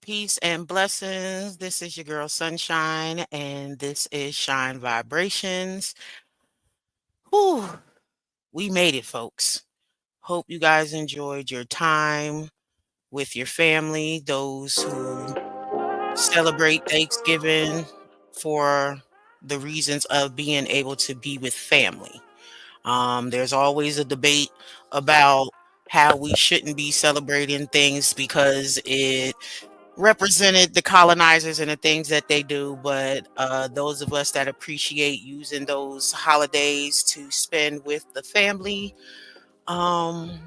Peace and blessings. This is your girl Sunshine, and this is Shine Vibrations. Whew, we made it, folks. Hope you guys enjoyed your time with your family, those who celebrate Thanksgiving for the reasons of being able to be with family. There's always a debate about how we shouldn't be celebrating things because it represented the colonizers and the things that they do, but those of us that appreciate using those holidays to spend with the family, um,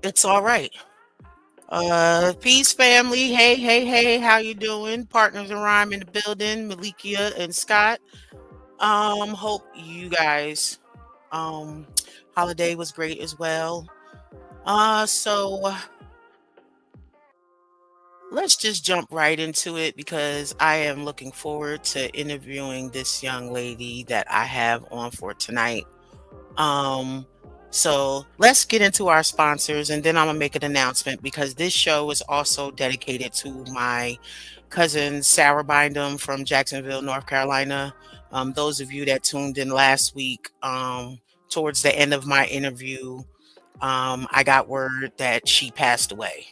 it's all right. Peace, family. Hey, hey, hey, how you doing? Partners in Rhyme in the building, Malikia and Scott. Hope you guys um holiday was great as well. So let's just jump right into it because I am looking forward to interviewing this young lady that I have on for tonight. Um, so let's get into our sponsors and then I'm gonna make an announcement because this show is also dedicated to my cousin Sarah Bynum from Jacksonville, North Carolina. Those of you that tuned in last week, towards the end of my interview, I got word that she passed away.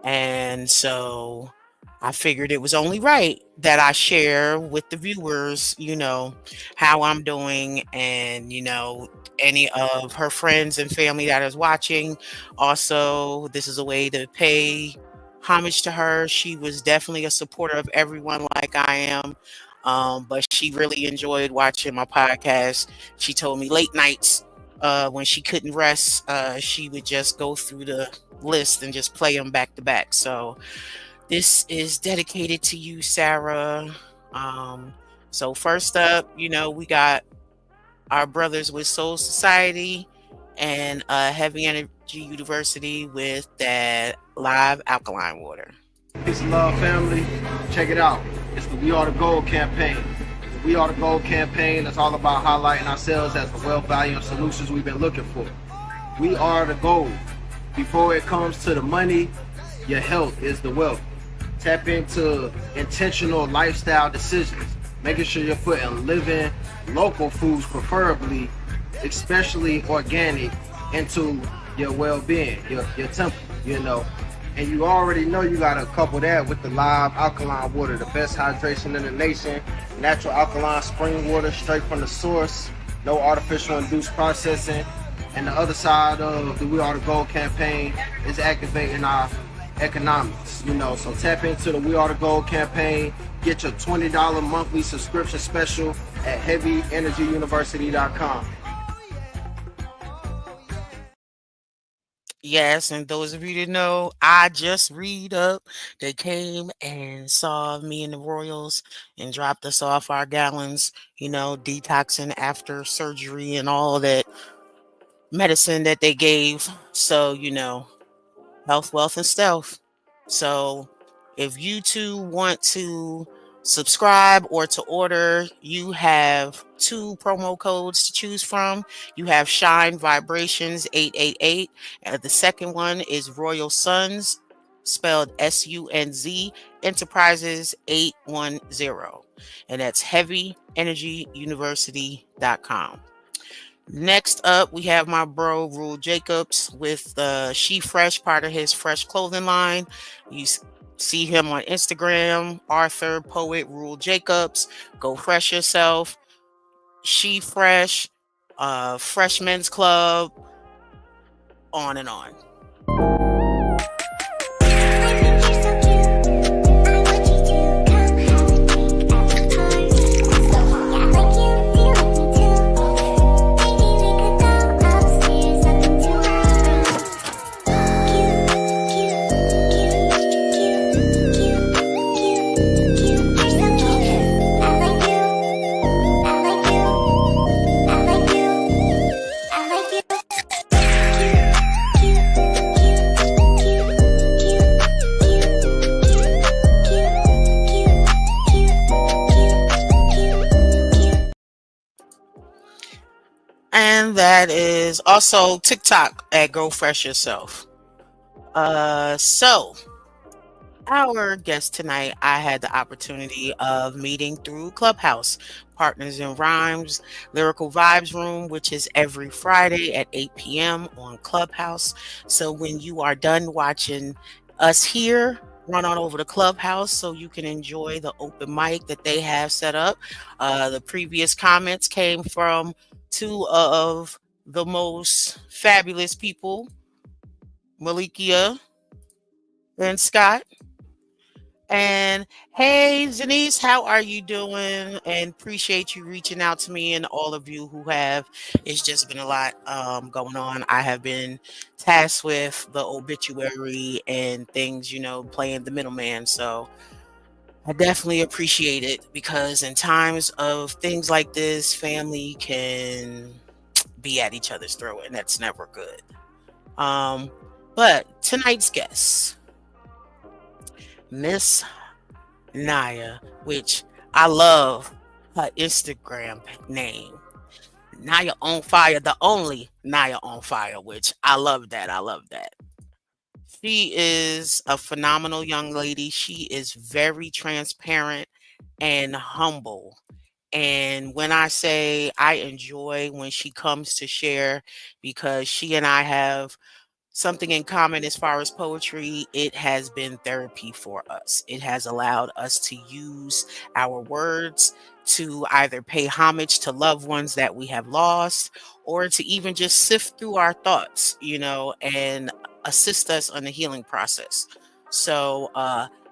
And so I figured it was only right that I share with the viewers, how I'm doing and, any of her friends and family that is watching. Also, this is a way to pay homage to her. She was definitely a supporter of everyone like I am. But she really enjoyed watching my podcast. She told me late nights when she couldn't rest, she would just go through the list and just play them back to back. So this is dedicated to you, Sarah. Um, so first up, we got our brothers with Soul Society and Heavy Energy University with that live alkaline water. Peace and love, family. Check it out. It's the We Are the Gold campaign. The We Are the Gold campaign is all about highlighting ourselves as the wealth, value, and solutions we've been looking for. We are the gold. Before it comes to the money, your health is the wealth. Tap into intentional lifestyle decisions, making sure you're putting living local foods, preferably, especially organic, into your well-being, your temple, And you already know you gotta couple that with the live alkaline water, the best hydration in the nation. Natural alkaline spring water straight from the source, no artificial induced processing. And the other side of the We Are the Gold campaign is activating our economics, So tap into the We Are the Gold campaign. Get your $20 monthly subscription special at heavyenergyuniversity.com. Yes, and those of you that know, I just read up. They came and saw me and the Royals and dropped us off our gallons, detoxing after surgery and all that medicine that they gave. So, health, wealth, and stealth. So, if you two want to subscribe or to order, you have two promo codes to choose from. You have Shine Vibrations 888, and the second one is Royal Suns, spelled SUNZ Enterprises 810, and that's heavyenergyuniversity.com. Next up, we have my bro Rule Jacobs with the She Fresh, part of his Fresh clothing line. You see him on Instagram, Arthur Poet Rule Jacobs. Go fresh yourself. She Fresh, Fresh Men's Club, on and on. And that is also TikTok at Go Fresh Yourself. So Our guest tonight, I had the opportunity of meeting through Clubhouse, Partners in Rhymes, Lyrical Vibes Room, which is every Friday at 8 p.m. on Clubhouse. So when you are done watching us here, run on over to Clubhouse so you can enjoy the open mic that they have set up. The previous comments came from two of the most fabulous people, Malikia and Scott. And hey, Zanice, how are you doing? And appreciate you reaching out to me and all of you who have. It's just been a lot going on. I have been tasked with the obituary and things, playing the middleman. So I definitely appreciate it because in times of things like this, family can be at each other's throat, and that's never good. Um, but tonight's guest, Miss Naya, which I love her Instagram name. Naya on fire, the only Naya on fire, which I love that. I love that. She is a phenomenal young lady. She is very transparent and humble. And when I say I enjoy when she comes to share, because she and I have something in common as far as poetry, it has been therapy for us. It has allowed us to use our words to either pay homage to loved ones that we have lost or to even just sift through our thoughts, and assist us on the healing process. So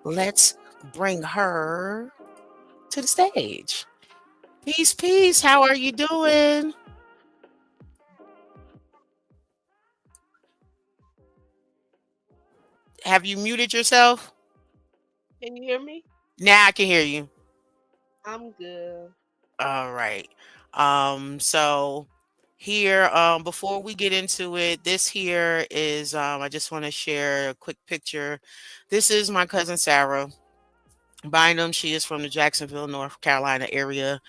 let's bring her to the stage. Peace, peace. How are you doing? Have you muted yourself? Can you hear me? Now I can hear you. I'm good. All right. So here, before we get into it, this here is I just want to share a quick picture. This is my cousin Sarah Bynum. She is from the Jacksonville, North Carolina area.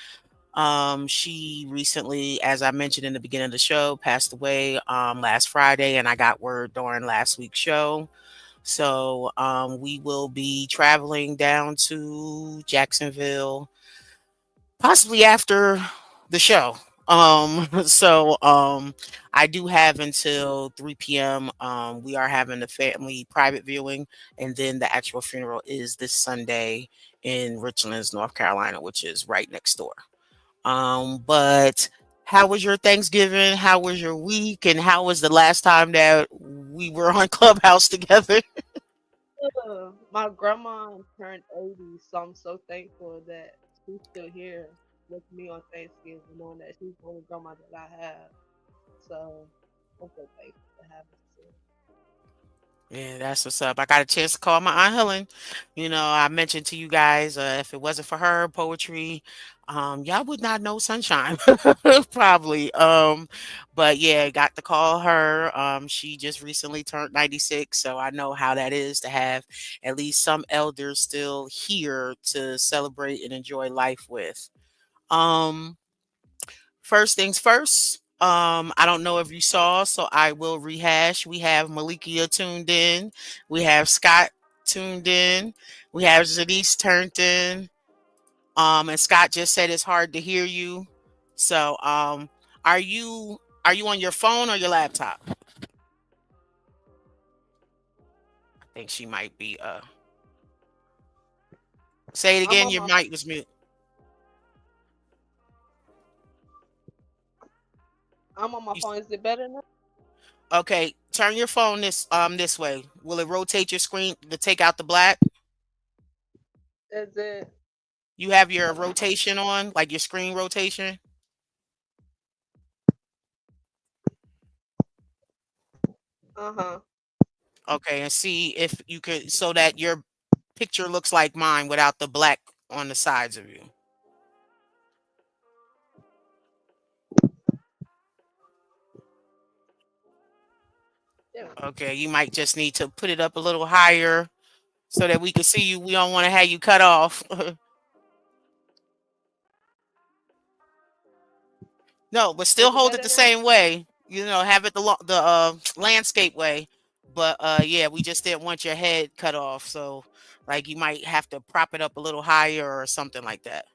She recently, as I mentioned in the beginning of the show, passed away last Friday, and I got word during last week's show. So we will be traveling down to Jacksonville possibly after the show. So I do have until 3 p.m. We are having the family private viewing, and then the actual funeral is this Sunday in Richlands, North Carolina, which is right next door. But how was your Thanksgiving? How was your week? And how was the last time that we were on Clubhouse together? My grandma turned 80, so I'm so thankful that she's still here with me on Thanksgiving, knowing that she's the only grandma that I have. So I'm so thankful to have her still. Yeah, that's what's up. I got a chance to call my Aunt Helen. I mentioned to you guys, if it wasn't for her poetry, y'all would not know Sunshine, probably. But yeah, got to call her. She just recently turned 96, so I know how that is to have at least some elders still here to celebrate and enjoy life with. Um, First things first. I don't know if you saw, so I will rehash. We have Malikia tuned in. We have Scott tuned in. We have Zanice turned in. And Scott just said it's hard to hear you. So, are you on your phone or your laptop? I think she might be. Say it I'm again. on Your my mic was mute. I'm on my You, phone. Is it better now? okay, turn your phone this way. Will it rotate your screen to take out the black? Is it? You have your rotation on, like your screen rotation. Uh-huh. Okay, and see if you could so that your picture looks like mine without the black on the sides of you. Yeah. Okay, you might just need to put it up a little higher so that we can see you. We don't want to have you cut off. No, but still Is it hold it better the now? same way. Have it the landscape way. But yeah, we just didn't want your head cut off. So like you might have to prop it up a little higher or something like that.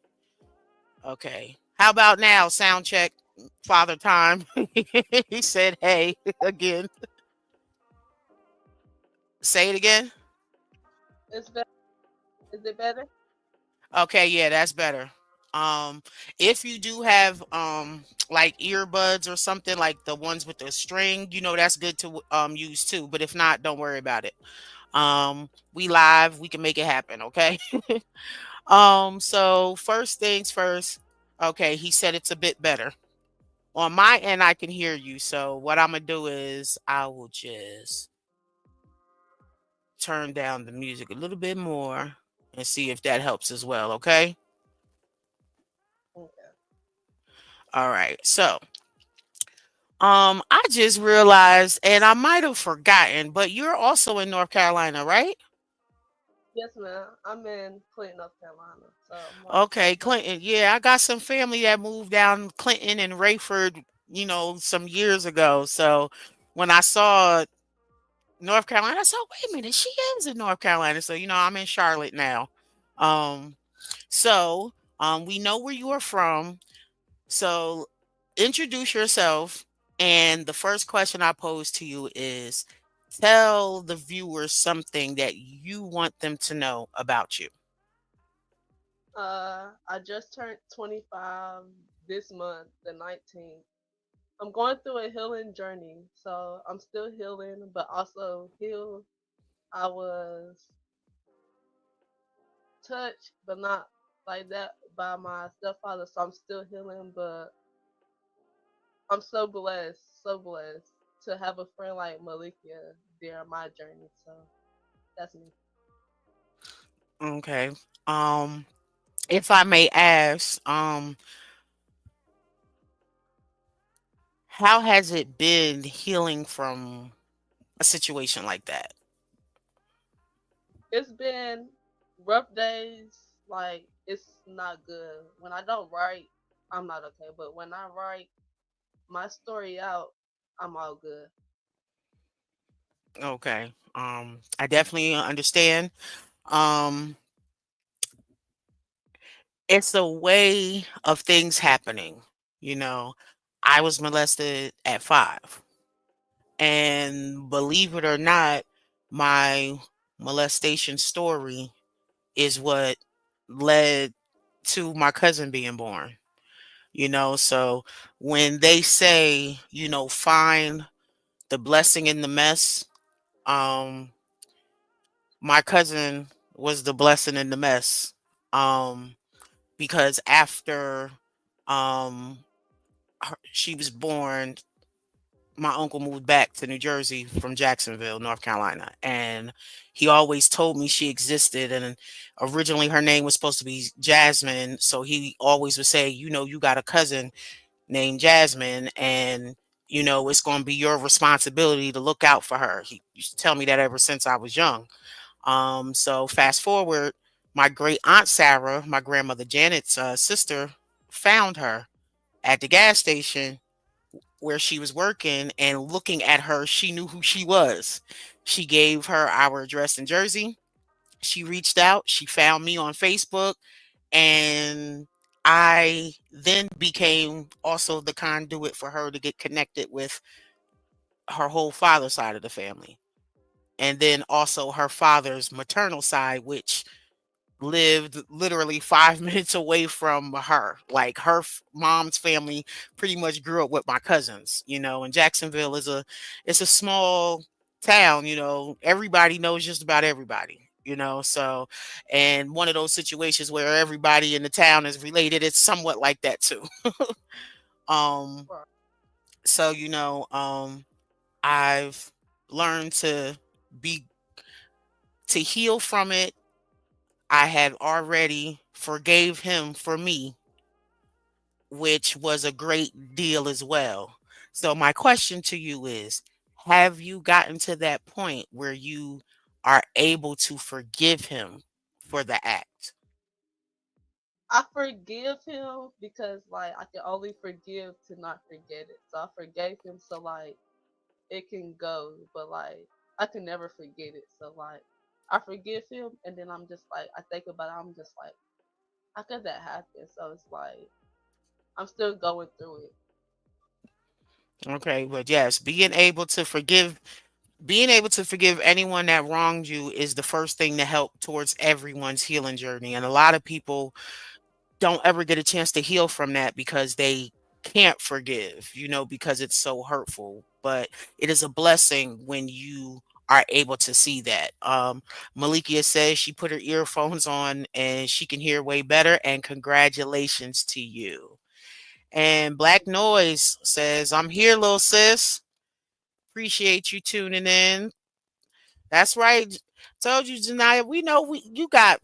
Okay. How about now? Sound check. Father time. He said, "Hey," again. Say it again. It's better. Is it better? Okay, yeah, that's better. If you do have like earbuds or something like the ones with the string, that's good to use too. But if not, don't worry about it. We live, we can make it happen, okay? So first things first. Okay, he said it's a bit better. On my end, I can hear you. So what I'm gonna do is I will just turn down the music a little bit more and see if that helps as well, okay? Okay. All right. So, I just realized and I might have forgotten, but you're also in North Carolina, right? Yes, ma'am. I'm in Clinton, North Carolina, so I'm like Okay, right. Clinton. Yeah, I got some family that moved down Clinton and Rayford, some years ago. So when I saw North Carolina, I said, wait a minute, she is in North Carolina. So, I'm in Charlotte now. Um, so we know where you are from. So introduce yourself. And the first question I pose to you is tell the viewers something that you want them to know about you. I just turned 25 this month, the 19th. I'm going through a healing journey, so I'm still healing, but also healed. I was touched, but not like that by my stepfather, so I'm still healing. But I'm so blessed to have a friend like Malikia during my journey. So that's me. Okay. Um, if I may ask, how has it been healing from a situation like that? It's been rough days. Like it's not good. When I don't write, I'm not okay. But when I write my story out, I'm all good. Okay. I definitely understand. Um, it's a way of things happening. You know, I was molested at 5. And believe it or not, my molestation story is what led to my cousin being born. So when they say, find the blessing in the mess, um, my cousin was the blessing in the mess. Um, because after um, she was born, my uncle moved back to New Jersey from Jacksonville, North Carolina, and he always told me she existed. And originally, her name was supposed to be Jasmine, so he always would say, you got a cousin named Jasmine, and it's going to be your responsibility to look out for her. He used to tell me that ever since I was young. So fast forward, my great aunt Sarah, my grandmother Janet's sister, found her at the gas station where she was working, and looking at her, she knew who she was. She gave her our address in Jersey. She reached out, she found me on Facebook, and I then became also the conduit for her to get connected with her whole father's side of the family. And then also her father's maternal side, which lived literally 5 minutes away from her. Like her mom's family pretty much grew up with my cousins. And Jacksonville it's a small town. Everybody knows just about everybody. So, and one of those situations where everybody in the town is related, it's somewhat like that too. um, Right. so I've learned be to heal from it. I had already forgave him for me, which was a great deal as well. So my question to you is, have you gotten to that point where you are able to forgive him for the act? I forgive him because like I can only forgive to not forget it. So I forgave him so like it can go, but like I can never forget it. So like, I forgive him, and then I'm just like, I think about it. I'm just like, how could that happen? So it's like I'm still going through it. Okay, but yes, being able to forgive anyone that wronged you is the first thing to help towards everyone's healing journey. And a lot of people don't ever get a chance to heal from that because they can't forgive, because it's so hurtful. But it is a blessing when you are able to see that. Malikia says she put her earphones on and she can hear way better. And congratulations to you. And Black Noise says, I'm here, little sis. Appreciate you tuning in. That's right. Told you, Janaya. We know you got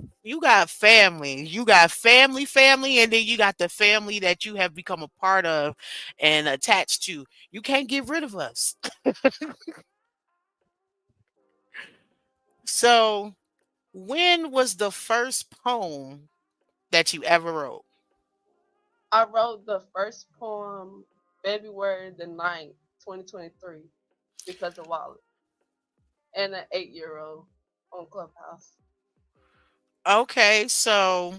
family. You got family, and then you got the family that you have become a part of and attached to. You can't get rid of us. So, when was the first poem that you ever wrote? I wrote the first poem February the 9th, 2023, because of Wallet and an 8-year old on Clubhouse. Okay, so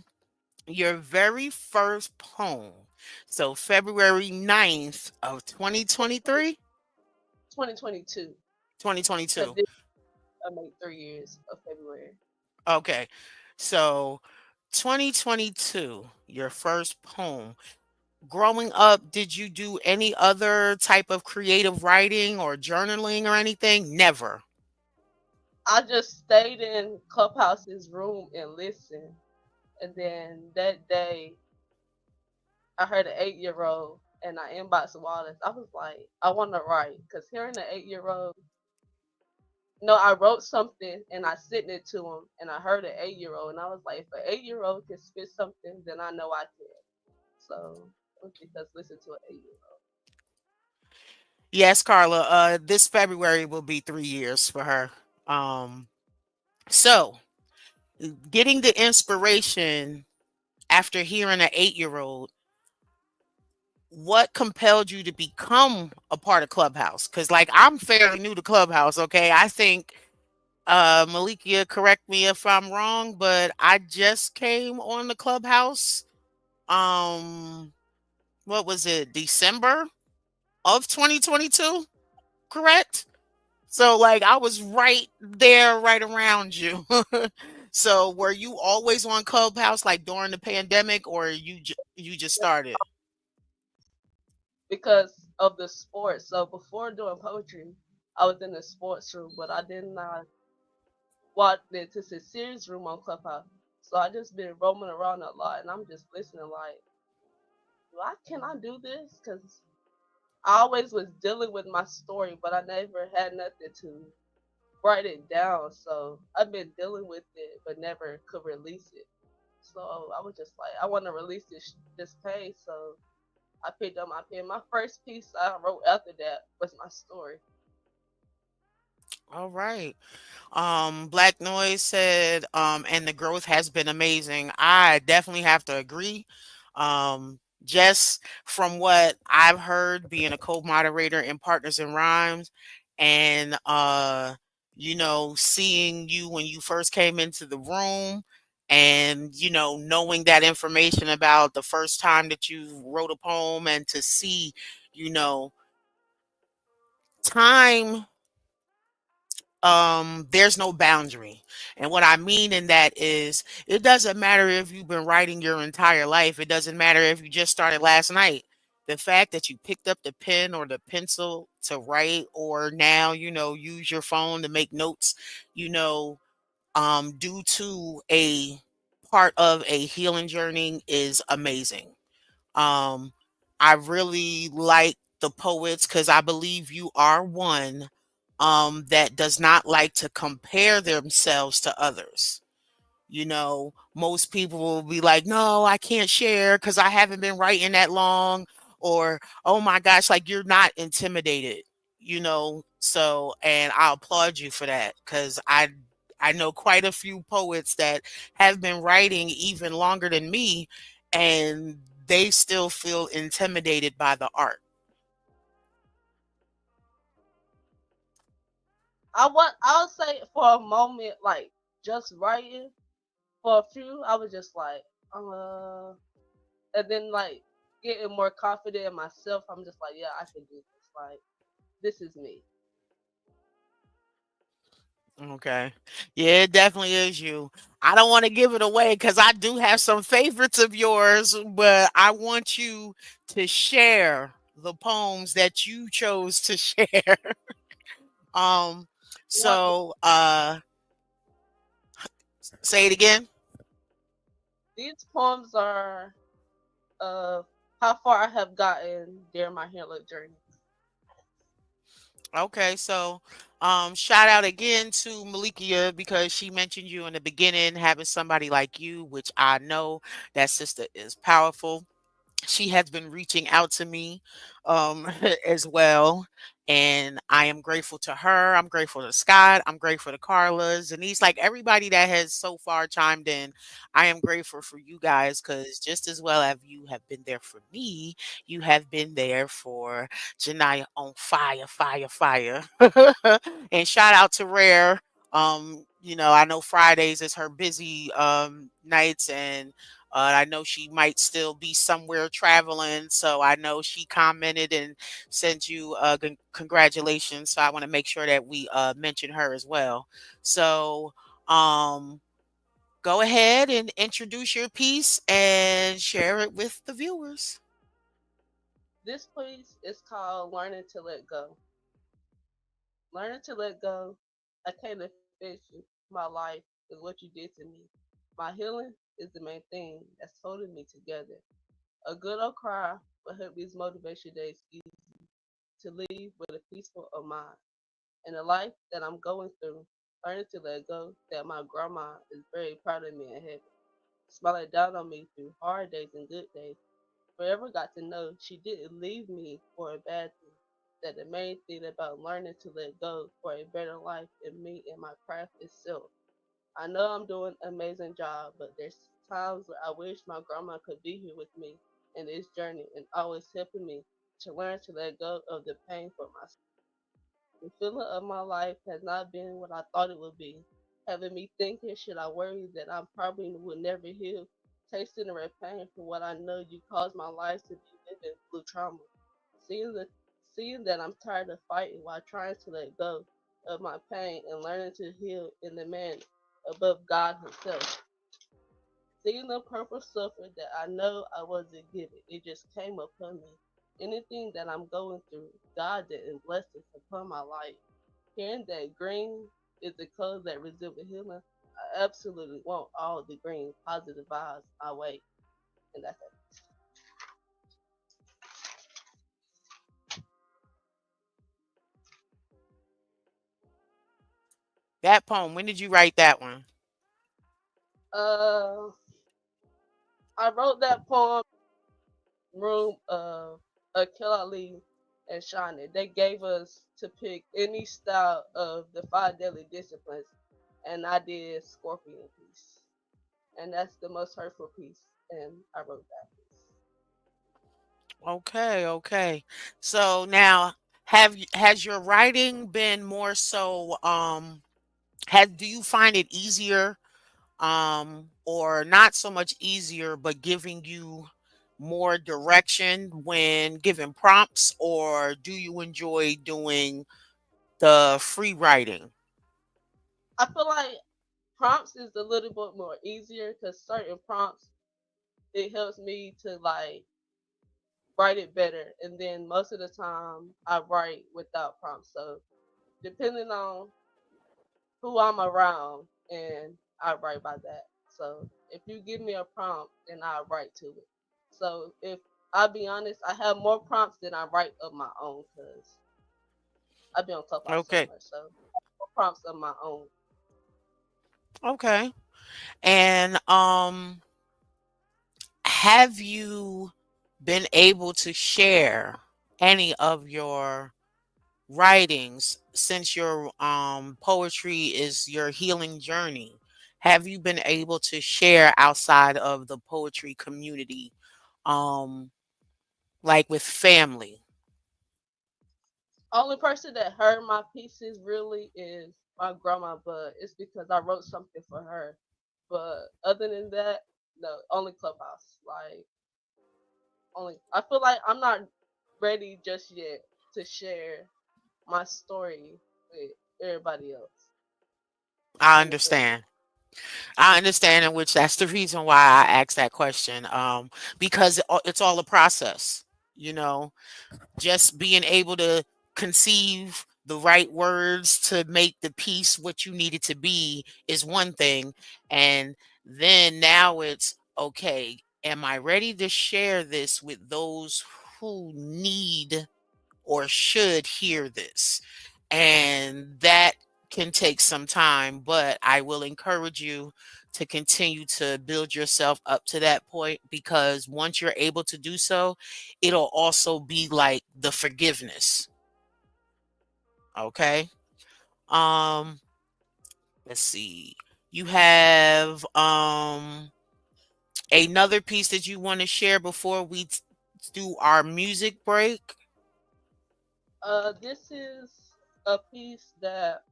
your very first poem. So February 9th of 2023, 2022, because 2022. this I made 3 years of February. Okay. So 2022, your first poem. Growing up, did you do any other type of creative writing or journaling or anything? Never. I just stayed in Clubhouse's room and listened. And then that day, I heard an 8-year old and I inboxed Wallace. I was like, I want to write. Because hearing an 8-year old, no, I wrote something and I sent it to him and I heard an 8-year old. And I was like, if an 8-year old can spit something, then I know I can. So it was because listen to an 8-year old. Yes, Carla. This February will be 3 years for her. Um, so getting the inspiration after hearing an 8-year old, what compelled you to become a part of Clubhouse? Because like I'm fairly new to Clubhouse, okay? I think Malikia, correct me if I'm wrong, but I just came on the Clubhouse. Um, what was it? December of 2022, correct? So like I was right there, right around you. So were you always on Clubhouse like during the pandemic, or you just started? Because of the sports. So before doing poetry, I was in the sports room, but I did not walk into the series room on Clubhouse. So I just been roaming around a lot, and I'm just listening like, why can I do this? Because I always was dealing with my story, but I never had nothing to write it down. So I've been dealing with it, but never could release it. So I was just like, I want to release this page. So I picked up my pen. My first piece I wrote after that was my story. All right. Black Noise said, and the growth has been amazing. I definitely have to agree. Just from what I've heard, being a co-moderator in Partners in Rhymes, and seeing you when you first came into the room, and knowing that information about the first time that you wrote a poem, and to see, you know, time there's no boundary. And what I mean in that is it doesn't matter if you've been writing your entire life. It doesn't matter if you just started last night. The fact that you picked up the pen or the pencil to write, or now use your phone to make notes, due to a part of a healing journey, is amazing. um, I really like the poets because I believe you are one that does not like to compare themselves to others. Most people will be like, no, I can't share because I haven't been writing that long. Or, oh my gosh, like you're not intimidated, So, and I applaud you for that because I know quite a few poets that have been writing even longer than me, and they still feel intimidated by the art. I'll say for a moment, like just writing for a few, I was just like, uh, and then like getting more confident in myself. I'm just like, yeah, I can do this. Like this is me. Okay. Yeah, it definitely is you. I don't want to give it away because I do have some favorites of yours, but I want you to share the poems that you chose to share. Um, What so say it again. these poems are of how far I have gotten during my healing journey. Okay, so shout out again to Malikia because she mentioned you in the beginning, having somebody like you, which I know that sister is powerful. She has been reaching out to me as well, and I am grateful to her. I'm grateful to Scott. I'm grateful to Carla, Denise, like everybody that has so far chimed in. I am grateful for you guys because just as well as you have been there for me, you have been there for Janaya on fire, fire, fire. And shout out to Rare. I know Fridays is her busy nights, and I know she might still be somewhere traveling, so I know she commented and sent you congratulations. So I want to make sure that we mention her as well. So um, go ahead and introduce your piece and share it with the viewers. This piece is called Learning to Let Go. Learning to let go. I can't affect you. My life is what you did to me. My healing is the main thing that's holding me together. A good old cry will help these motivation days easy to leave with a peaceful of mind. And the life that I'm going through, learning to let go, that my grandma is very proud of me in heaven, smiling down on me through hard days and good days. Forever got to know she didn't leave me for a bad thing. That the main thing about learning to let go for a better life in me and my craft itself. I know I'm doing an amazing job, but there's times where I wish my grandma could be here with me in this journey and always helping me to learn to let go of the pain for myself. The feeling of my life has not been what I thought it would be, having me thinking, should I worry that I probably will never heal, tasting the red pain for what I know you caused my life to be living through trauma. Seeing the seeing that I'm tired of fighting while trying to let go of my pain and learning to heal in the man above God Himself. Seeing the purple suffer that I know I wasn't given, it just came upon me. Anything that I'm going through, God didn't bless it upon my life. Hearing that green is the color that resembles healing, I absolutely want all the green positive vibes my way. And that's it. That poem, when did you write that one? Uh, I wrote that poem room of CannaLeaf and Shawnee. They gave us to pick any style of the five daily disciplines, and I did Scorpion piece, and that's the most hurtful piece, and I wrote that piece. Okay, okay. So now, has your writing been more so do you find it easier or not so much easier, but giving you more direction when given prompts, or do you enjoy doing the free writing? I feel like prompts is a little bit more easier because certain prompts it helps me to like write it better, and then most of the time I write without prompts. So depending on who I'm around, and I write by that. So if you give me a prompt, then I write to it. So if I'll be honest, I have more prompts than I write of my own because I've been on Clubhouse so Okay. much. So more prompts of my own. Okay. And have you been able to share any of your writings since your poetry is your healing journey? Have you been able to share outside of the poetry community, um like with family? Only person that heard my pieces really is my grandma, but it's because I wrote something for her. But other than that, no, only Clubhouse. Like only I feel like I'm not ready just yet to share my story with everybody else. I And it's understand. I understand, in which that's the reason why I asked that question. Because it's all a process, you know, just being able to conceive the right words to make the piece what you need it to be is one thing. And then now it's okay, am I ready to share this with those who need or should hear this? And that can take some time, but I will encourage you to continue to build yourself up to that point, because once you're able to do so, it'll also be like the forgiveness. Okay. Um, let's see. You have another piece that you want to share before we do our music break? this is a piece that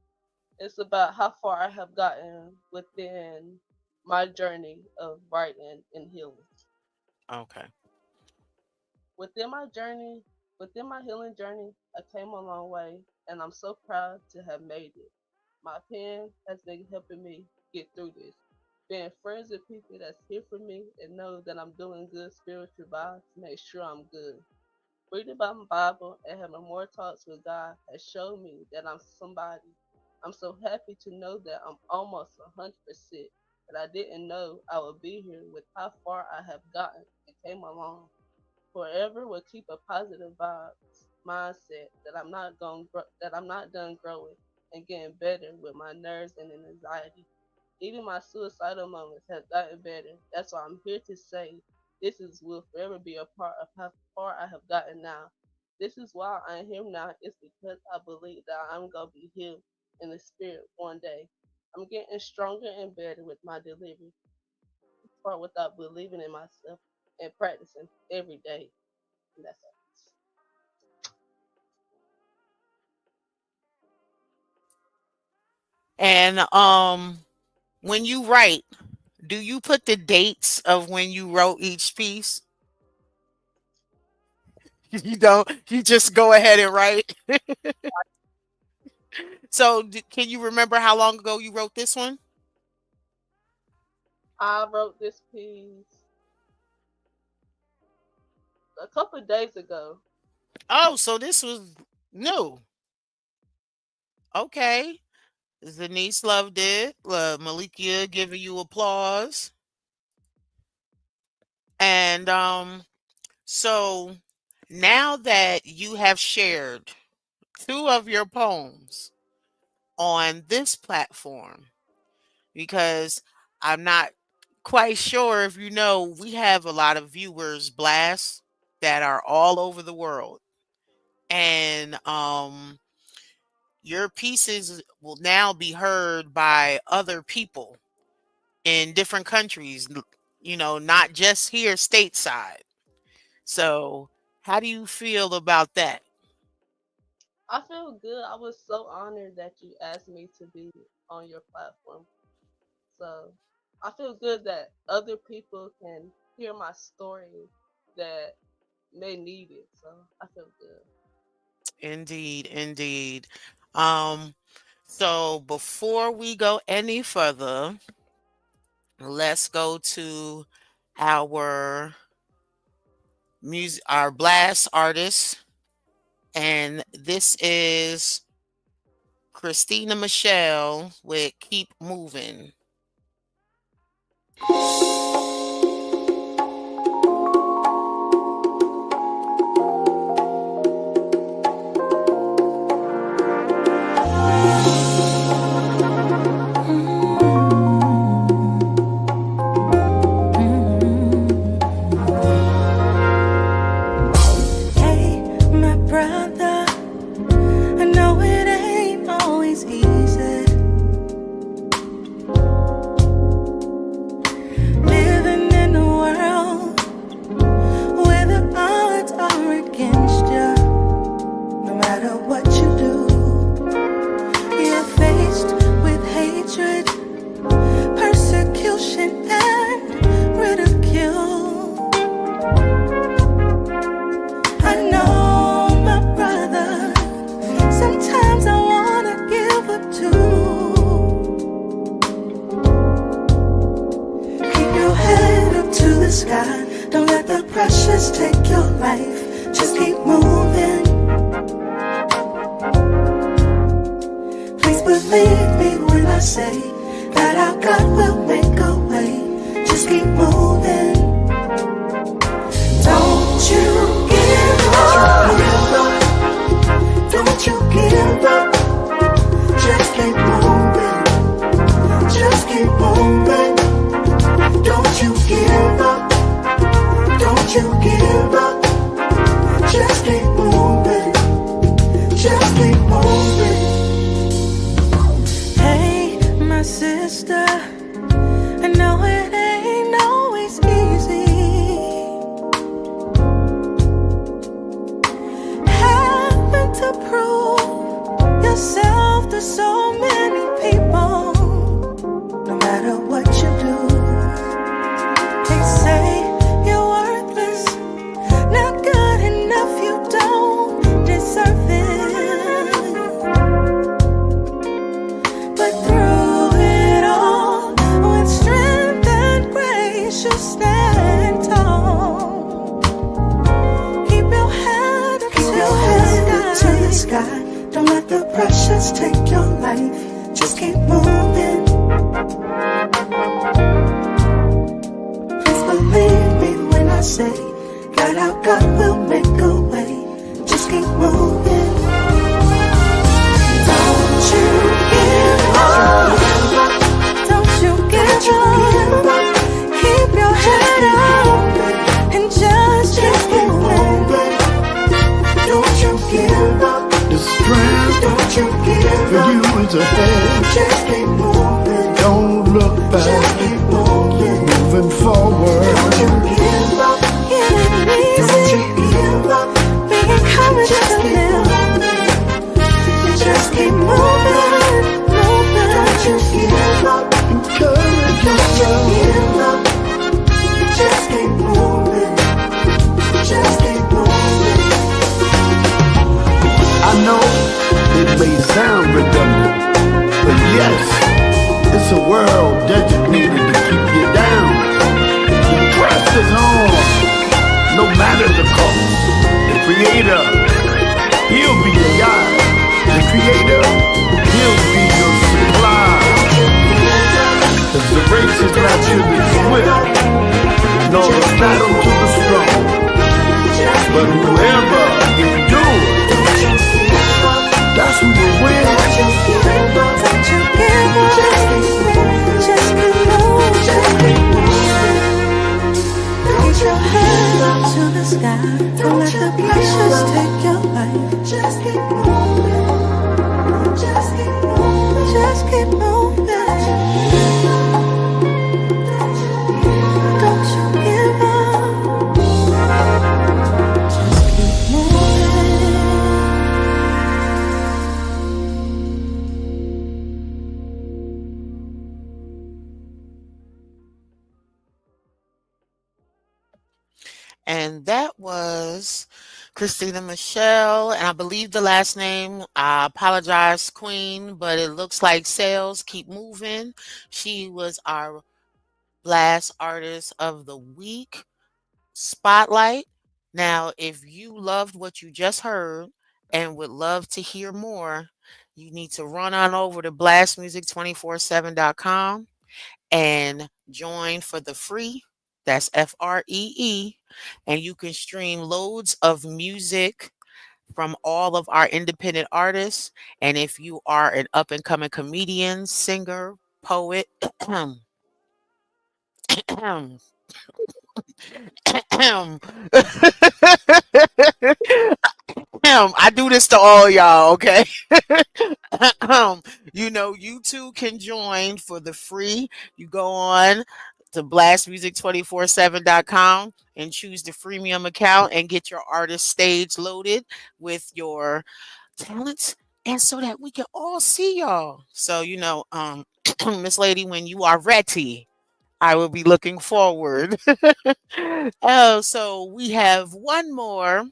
is about how far I have gotten within my journey of writing and healing. Okay. Within my journey, within my healing journey, I came a long way, and I'm so proud to have made it. My pen has been helping me get through this. Being friends with people that's here for me and know that I'm doing good spiritual vibes to make sure I'm good. Reading about my Bible and having more talks with God has shown me that I'm somebody. I'm so happy to know that I'm almost 100%, that I didn't know I would be here with how far I have gotten and came along. Forever will keep a positive vibes mindset that that I'm not done growing and getting better with my nerves and anxiety. Even my suicidal moments have gotten better. That's why I'm here to say this is will forever be a part of how far I have gotten now. This is why I am here now. It's because I believe that I'm gonna be healed in the spirit one day. I'm getting stronger and better with my delivery part without believing in myself and practicing every day. And that's it. And when you write, do you put the dates of when you wrote each piece? You don't. You just go ahead and write. So, can you remember how long ago you wrote this one? I wrote this piece a couple of days ago. Oh, so this was new. Okay. Zanice loved it. Malikia giving you applause. And so now that you have shared two of your poems on this platform, because I'm not quite sure if you know, we have a lot of viewers, blasts, that are all over the world. And your pieces will now be heard by other people in different countries, not just here stateside. So, how do you feel about that? I feel good. I was so honored that you asked me to be on your platform. So I feel good that other people can hear my story that may need it. So I feel good. Indeed, indeed. Um, so before we go any further, let's go to our music, our blast artist, and this is Christina Michelle with "Keep Moving." Hey, my brother, I know it ain't always easy living in a world where the odds are against you. No matter what sky. Don't let the pressures take your life. Just keep moving. Please believe me when I say that our God will make a way. Just keep moving. Don't you give up. Don't you give up. Just keep moving. Just keep moving. Don't you give up. Don't you give up. Just keep moving. Just keep moving. Hey, my sister, I know it ain't always easy. Having to prove yourself to so many people. No matter what you do, they say you're worthless, not good enough, you don't deserve it. But through it all, with strength and grace, you stand tall. Keep your head up to the sky. Don't let the pressures take your life. Just keep moving. Please believe me when I say that our God will make a way. Just keep moving. Don't you give up. Don't you give up. Keep your head up and just keep moving. Don't you give up. The strength Don't you give for up. you is ahead. Just keep moving. Don't look Just back, keep moving. moving forward. Don't you give up. It ain't easy. Don't you give up. Be encouraged to live. Just keep moving, moving. Don't you give up. Encourage Don't you yourself. give up. Just keep moving. Just keep moving. I know it may sound redundant, but yes, it's a world designated to keep you down. The quest is on, no matter the cost. The Creator, He'll be your guide. The Creator, He'll be your supply. 'Cause the race is not to the swift, nor the battle to the strong, but whoever endures, that's who will win. Don't you give up. Just keep moving. Just keep moving. Get your head up to the sky. Don't let the pressures take your life. Just keep moving. Just keep moving. Just keep moving. Don't you give up. Just keep moving. And that was Christina Michelle. And I believe the last name, I apologize, Queen, but it looks like Sales Keep Moving. She was our last artist of the week spotlight. Now, if you loved what you just heard and would love to hear more, you need to run on over to blastmusic247.com and join for the free. That's FREE. And you can stream loads of music from all of our independent artists. And if you are an up and coming comedian, singer, poet, I do this to all y'all, okay? You too can join for the free. You go on to blastmusic247.com and choose the freemium account and get your artist stage loaded with your talents and so that we can all see y'all. So, Miss Lady, when you are ready, I will be looking forward. Oh, so we have one more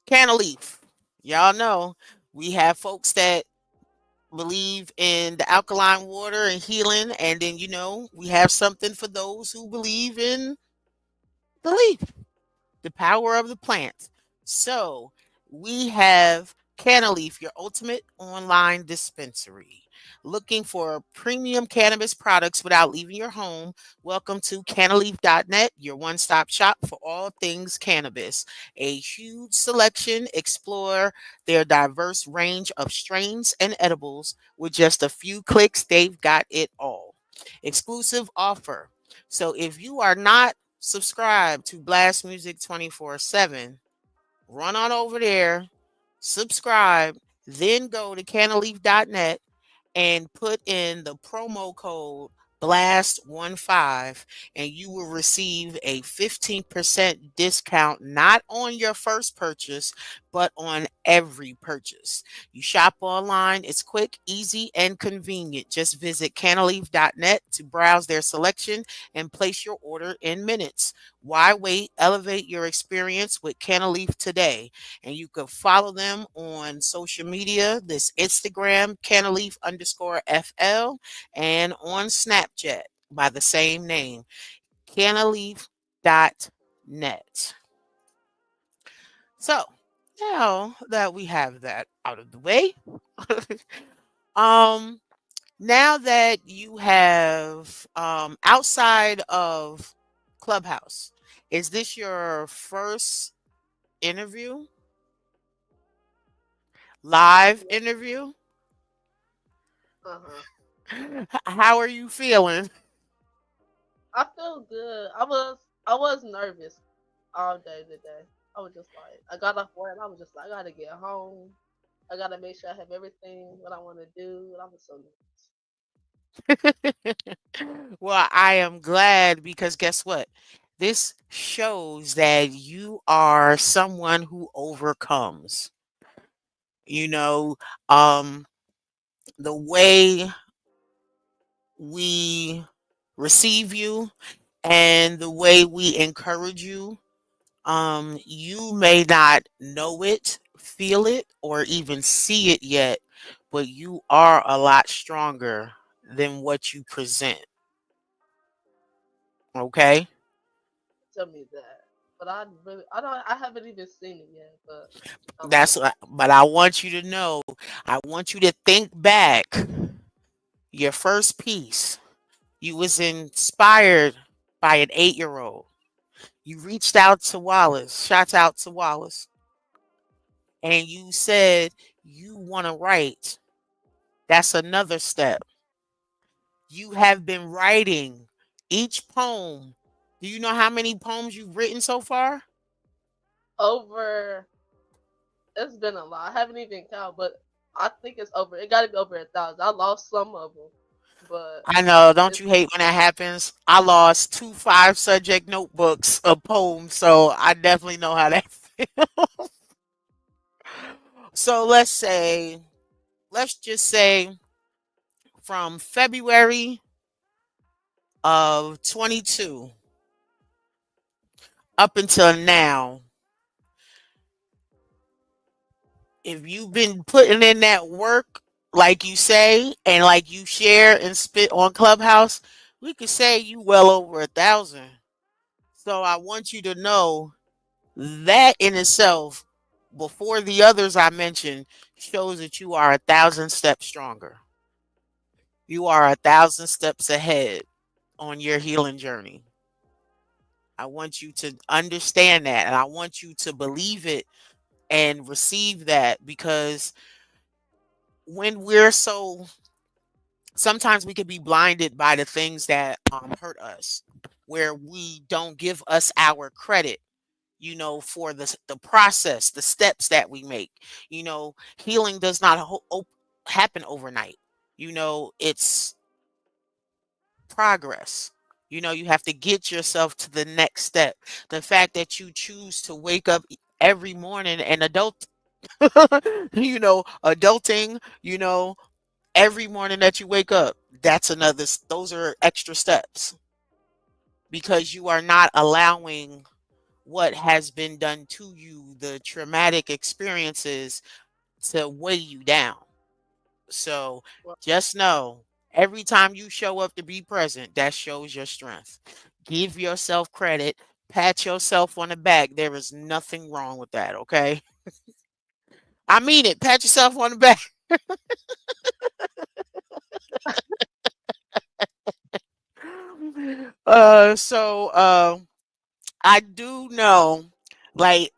CannaLeaf. Y'all know we have folks that believe in the alkaline water and healing, and then we have something for those who believe in the leaf, the power of the plants. So we have CannaLeaf, your ultimate online dispensary. Looking for premium cannabis products without leaving your home? Welcome to CannaLeaf.net, your one stop shop for all things cannabis. A huge selection. Explore their diverse range of strains and edibles. With just a few clicks, they've got it all. Exclusive offer. So if you are not subscribe to Blast Music 24/7. Run on over there, subscribe, then go to cannaleaf.net and put in the promo code BLAST15 and you will receive a 15% discount not on your first purchase but on every purchase. You shop online, it's quick, easy, and convenient. Just visit cannaleaf.net to browse their selection and place your order in minutes. Why wait? Elevate your experience with CannaLeaf today. And you can follow them on social media. This Instagram, CannaLeaf underscore FL, and on Snapchat by the same name, CannaLeaf.net. So now that we have that out of the way, um, now that you have outside of Clubhouse, is this your first interview, live interview? Uh huh. How are you feeling? I feel good. I was nervous all day today. I was just like, I got off work and I was just like, I gotta get home. I gotta make sure I have everything what I want to do. And I was so nervous. Well, I am glad because guess what? This shows that you are someone who overcomes. You know, um, the way we receive you and the way we encourage you, you may not know it, feel it, or even see it yet, but you are a lot stronger than what you present. Okay? Tell me that. But I haven't even seen it yet. But I'm But I want you to know, I want you to think back your first piece. You was inspired by an 8-year old. You reached out to Wallace, shout out to Wallace, and you said you want to write. That's another step. You have been writing each poem. Do you know how many poems you've written so far? over. It's been a lot. I haven't even counted, but I think it's over. It got to be over 1,000. I lost some of them, but I know, don't it's you hate when that happens? I lost 2 5 subject notebooks of poems, so I definitely know how that feels. So let's just say from February of 22 up until now, if you've been putting in that work, like you say, and like you share and spit on Clubhouse, we could say you well over 1,000. So I want you to know that in itself, before the others I mentioned, shows that you are 1,000 steps stronger. You are 1,000 steps ahead on your healing journey. I want you to understand that and I want you to believe it and receive that because when we're so sometimes we can be blinded by the things that hurt us, where we don't give us our credit, for the process, the steps that we make. Healing does not happen overnight. It's progress. You have to get yourself to the next step. The fact that you choose to wake up every morning and adulting, every morning that you wake up, those are extra steps because you are not allowing what has been done to you, the traumatic experiences, to weigh you down. So Well, just know every time you show up to be present, that shows your strength. Give yourself credit, pat yourself on the back. There is nothing wrong with that, okay? I mean it. Pat yourself on the back. I do know, like,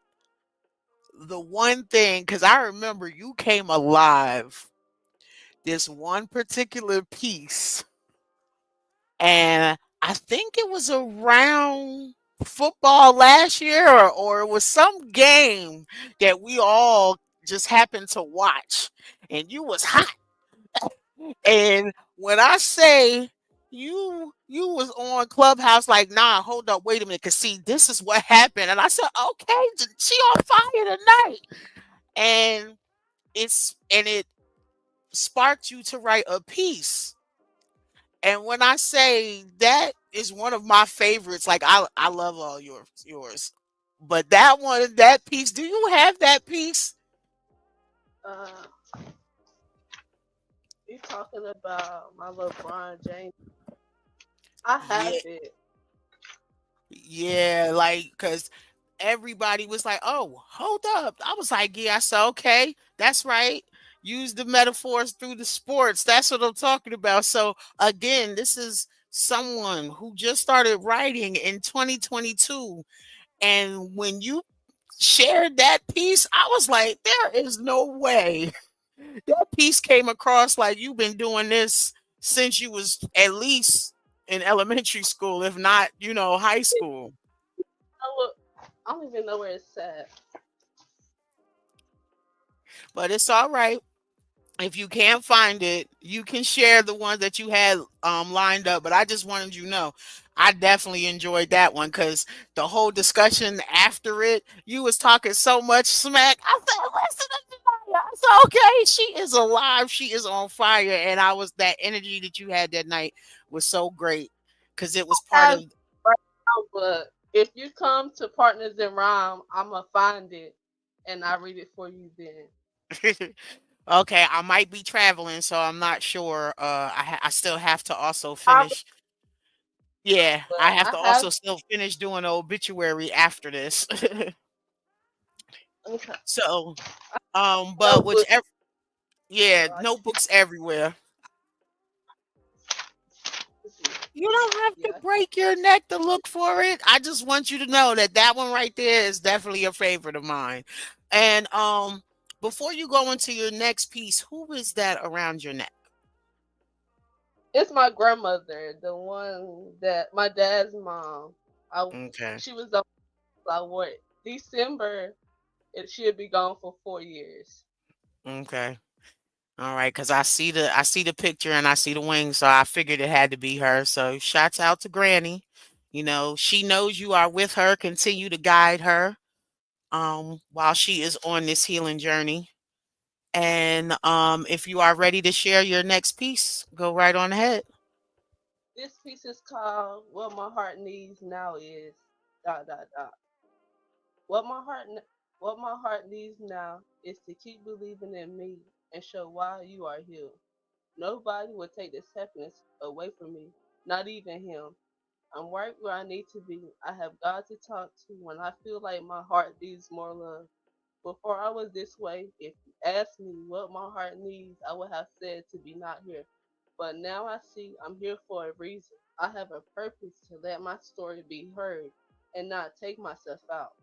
the one thing, because I remember you came alive this one particular piece, and I think it was around football last year, or it was some game that we all just happened to watch, and you was hot. And when I say you was on Clubhouse, like, nah, hold up, wait a minute, cause see, this is what happened. And I said, okay, she on fire tonight. And it sparked you to write a piece. And when I say that is one of my favorites, like I love all yours. But that one, that piece, do you have that piece? uh, you talking about my LeBron James? I have Yeah, it. yeah, like, cause everybody was like, "Oh, hold up." I was like, "Yeah." I said, "Okay, that's right. Use the metaphors through the sports. That's what I'm talking about." So again, this is someone who just started writing in 2022, and when you shared that piece, I was like, "There is no way." That piece came across like you've been doing this since you was at least in elementary school, if not, high school. I I don't even know where it's at. But it's all right. If you can't find it, you can share the ones that you had lined up. But I just wanted you to know, I definitely enjoyed that one because the whole discussion after it, you was talking so much smack. I said, listen to Janaya. I said, okay, she is alive. She is on fire. And that energy that you had that night was so great because it was part Have of. right now, but if you come to Partners in Rhyme, I'ma find it and I read it for you then. Okay, I might be traveling, so I'm not sure. I still have to also I finish. Yeah, but I have I to have also still finish doing the obituary after this. okay, So, but notebook. whichever, yeah, So I notebooks everywhere. can see. You don't have to Yeah, I can. break your neck to look for it. I just want you to know that that one right there is definitely a favorite of mine. And before you go into your next piece, who is that around your neck? It's my grandmother, the one that my dad's mom. I Okay, she was on I what December and she'll be gone for 4 years. okay. All right, because I see the picture and I see the wings, so I figured it had to be her. So shouts out to Granny. She knows you are with her. Continue to guide her while she is on this healing journey. And if you are ready to share your next piece, go right on ahead. This piece is called "What My Heart Needs Now Is dot dot dot." What my heart what my heart needs now is to keep believing in me and show why you are healed. Nobody will take this happiness away from me, not even him. I'm right where I need to be. I have God to talk to when I feel like my heart needs more love. Before I was this way, if you asked me what my heart needs, I would have said to be not here. But now I see I'm here for a reason. I have a purpose to let my story be heard and not take myself out.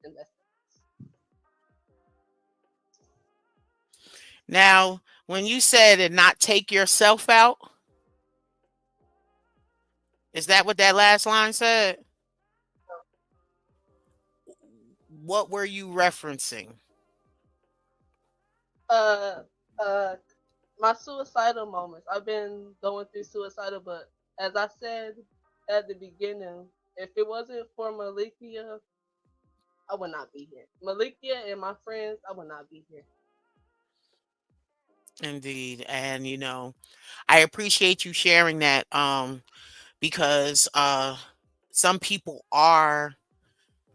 And that's Now, when you said and not take yourself out, is that what that last line said? What were you referencing? uh uh my suicidal moments. I've been going through suicidal, but as I said at the beginning, if it wasn't for Malikia, I would not be here. Malikia and my friends, I would not be here. Indeed. And I appreciate you sharing that because some people are,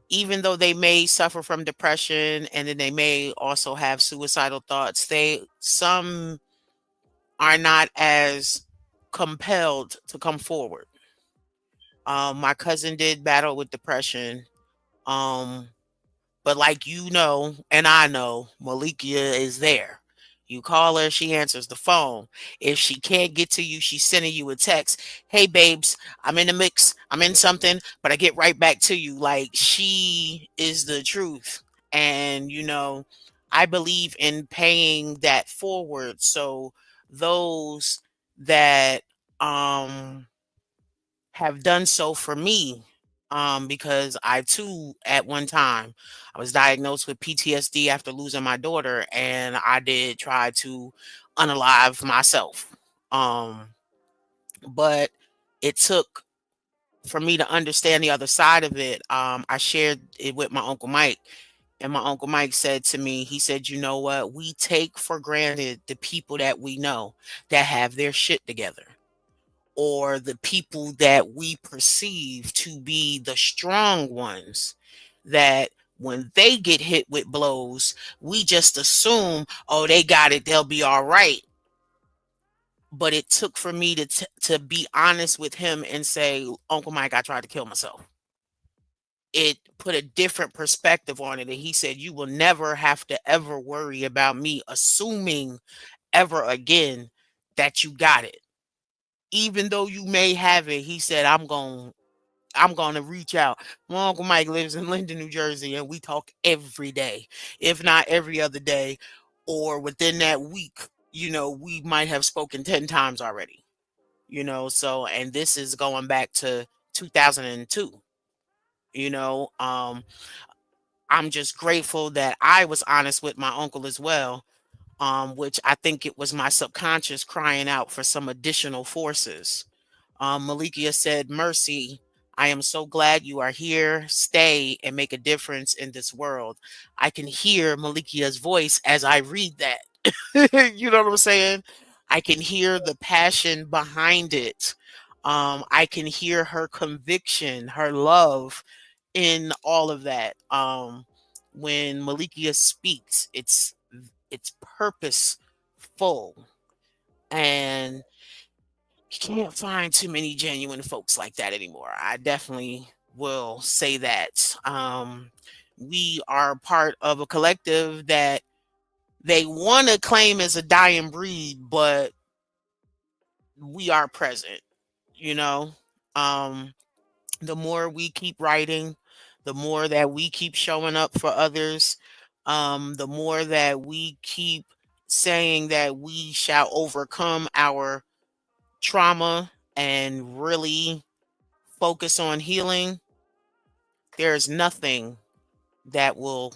even though they may suffer from depression and then they may also have suicidal thoughts, they some are not as compelled to come forward. My cousin did battle with depression. Um, But like you know, and I know, Malikia is there. You call her, she answers the phone. If she can't get to you, she's sending you a text. Hey, babes, I'm in the mix. I'm in something, but I get right back to you. Like she is the truth. And, I believe in paying that forward. So those that, have done so for me, because I too at one time I was diagnosed with PTSD after losing my daughter, and I did try to unalive myself. Um, but it took for me to understand the other side of it. I shared it with my uncle Mike, and my uncle Mike said to me, he said, "You know what? We take for granted the people that we know that have their shit together." Or the people that we perceive to be the strong ones, that when they get hit with blows, we just assume, oh, they got it, they'll be all right. But it took for me to be honest with him and say, Uncle Mike, I tried to kill myself. It put a different perspective on it. And he said, you will never have to ever worry about me assuming ever again that you got it. Even though you may have it, he said, I'm going to reach out. My Uncle Mike lives in Linden, New Jersey, and we talk every day, if not every other day, or within that week, we might have spoken 10 times already, so, and this is going back to 2002, you know. I'm just grateful that I was honest with my uncle as well, which I think it was my subconscious crying out for some additional forces. Malikia said, Mercy, I am so glad you are here. Stay and make a difference in this world. I can hear Malikia's voice as I read that. You know what I'm saying? I can hear the passion behind it. I can hear her conviction, her love in all of that. When Malikia speaks, it's purposeful, and you can't find too many genuine folks like that anymore. I definitely will say that. We are part of a collective that they want to claim as a dying breed, but we are present, you know. Um, the more we keep writing, the more that we keep showing up for others, the more that we keep saying that we shall overcome our trauma and really focus on healing, there's nothing that will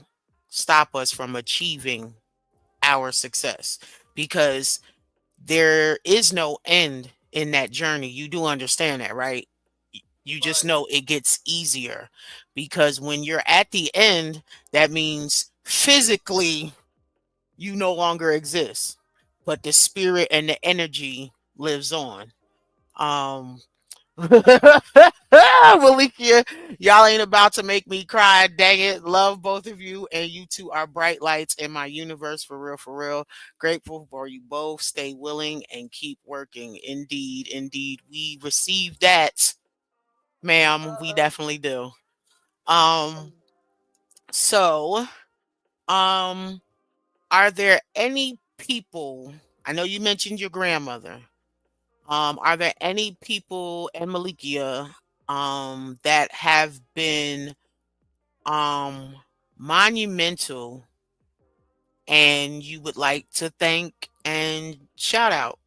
stop us from achieving our success, because there is no end in that journey. You do understand that, right? You just Right. know it gets easier, because when you're at the end, that means physically you no longer exist, but the spirit and the energy lives on. Um, Malikia, y'all ain't about to make me cry. Dang it. Love both of you, and you two are bright lights in my universe, for real, for real. Grateful for you both. Stay willing and keep working. Indeed, indeed. We receive that, ma'am. We Uh, definitely do. Um, um, so, um, are there any people? I know you mentioned your grandmother. Are there any people in Malikia that have been um monumental and you would like to thank and shout out?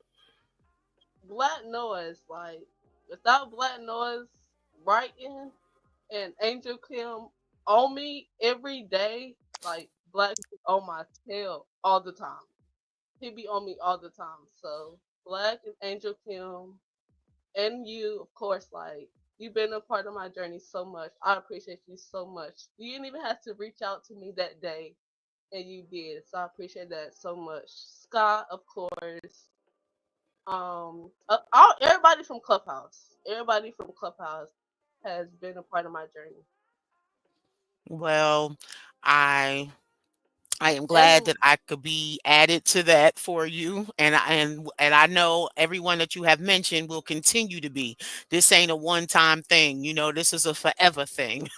Black Noise, like without Black Noise writing and Angel Kim on me every day, like Black be on my tail all the time. He be on me all the time. So Black and Angel Kim and you, of course, like you've been a part of my journey so much. I appreciate you so much. You didn't even have to reach out to me that day, and you did. So I appreciate that so much. Scott, of course. Everybody from Clubhouse. Everybody from Clubhouse has been a part of my journey. Well, I I am glad Every that I could be added to that for you, and I know everyone that you have mentioned will continue to be. This ain't a one-time thing, this is a forever thing.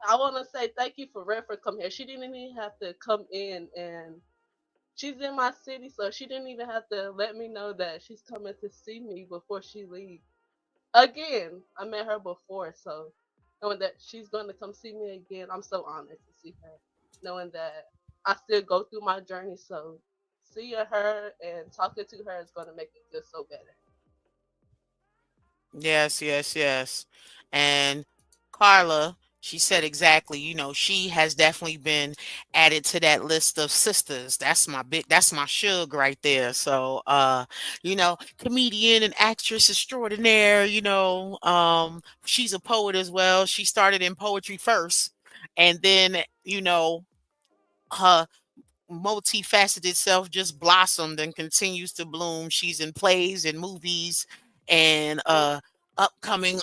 I want to say thank you for Red for coming here. She didn't even have to come in, and she's in my city, so she didn't even have to let me know that she's coming to see me before she leaves. Again, I met her before, so knowing that she's going to come see me again, I'm so honored to see her. Knowing that I still go through my journey, so seeing her and talking to her is going to make me feel so better. Yes, yes, yes. And Carla, she said exactly, she has definitely been added to that list of sisters. That's my shug right there. So comedian and actress extraordinaire, she's a poet as well. She started in poetry first and then, her multifaceted self just blossomed and continues to bloom. She's in plays and movies and upcoming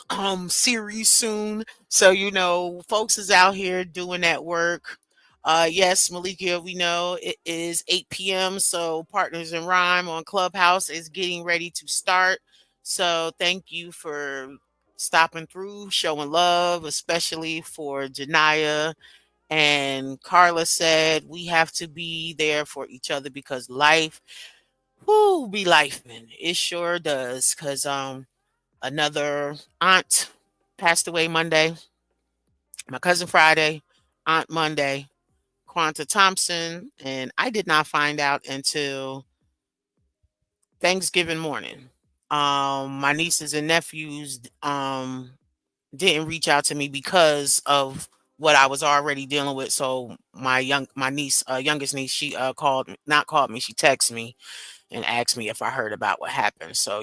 series soon. So folks is out here doing that work. Yes, Malika, we know it is 8 p.m. So Partners in Rhyme on Clubhouse is getting ready to start. So thank you for stopping through, showing love, especially for Janaya and Carla said we have to be there for each other because life, whoo, be life, man. It sure does. Cause another aunt passed away Monday, my cousin Friday, Aunt Monday, Quanta Thompson, and I did not find out until Thanksgiving morning. My nieces and nephews didn't reach out to me because of what I was already dealing with. So my niece, youngest niece, she called not called me, she texted me and asked me if I heard about what happened. So,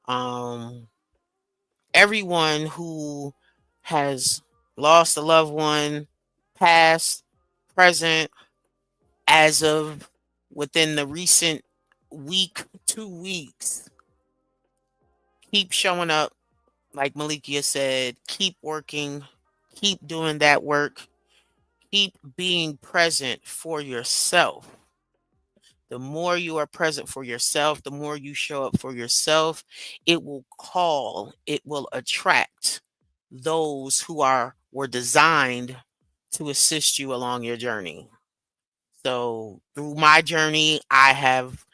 um everyone who has lost a loved one, past, present, as of within the recent week, 2 weeks, keep showing up. Like Malikia said, keep working, keep doing that work, keep being present for yourself. The more you are present for yourself, the more you show up for yourself, it will attract those who were designed to assist you along your journey. So through my journey, I have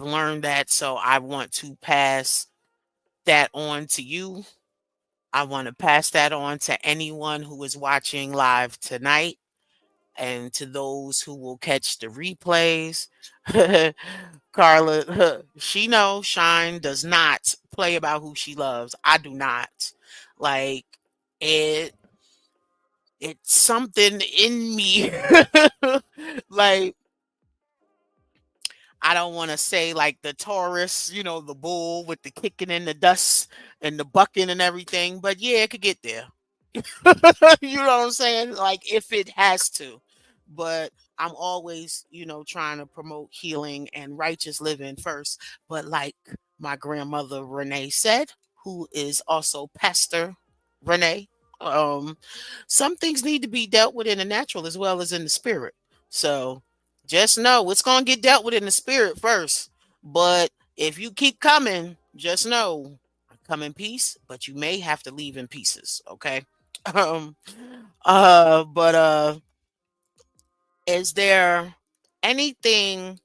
learned that, so I want to pass that on to you. I want to pass that on to anyone who is watching live tonight and to those who will catch the replays. Carla, she knows Shine does not play about who she loves. I do not. Like it it's something in me. Like I don't want to say like the Taurus, the bull with the kicking in the dust and the bucking and everything, but yeah, it could get there. You know what I'm saying? Like if it has to. But I'm always, trying to promote healing and righteous living first. But like my grandmother Renee said, who is also Pastor Renee, um, some things need to be dealt with in the natural as well as in the spirit. So just know it's gonna get dealt with in the spirit first. But if you keep coming, just know come in peace, but you may have to leave in pieces. Okay. Um, but is there anything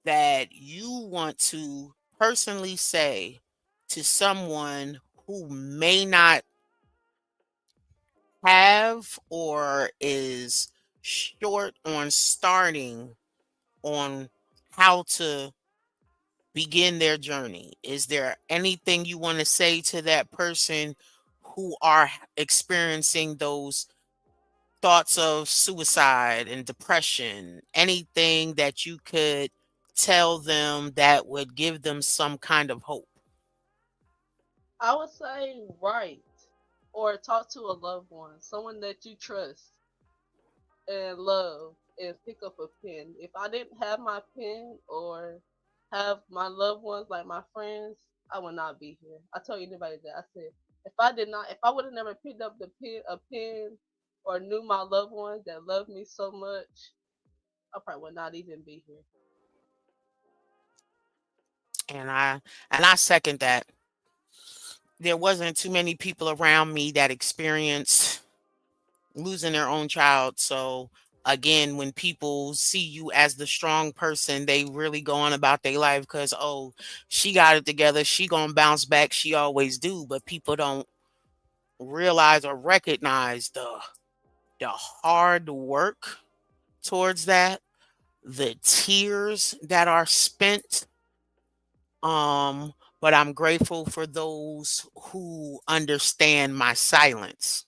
that you want to personally say to someone who may not have or is short on starting on how to begin their journey? Is there anything you want to say to that person who are experiencing those thoughts of suicide and depression, anything that you could tell them that would give them some kind of hope? I would say write or talk to a loved one, someone that you trust and love, and pick up a pen. If I didn't have my pen or have my loved ones like my friends, I would not be here. I tell anybody that. I said if I would have never picked up the pen, a pen or knew my loved ones that loved me so much, I probably would not even be here. And I second that. There wasn't too many people around me that experienced losing their own child. So again, when people see you as the strong person, they really go on about their life because, oh, she got it together. She gonna bounce back. She always do. But people don't realize or recognize the hard work towards that, the tears that are spent. But I'm grateful for those who understand my silence.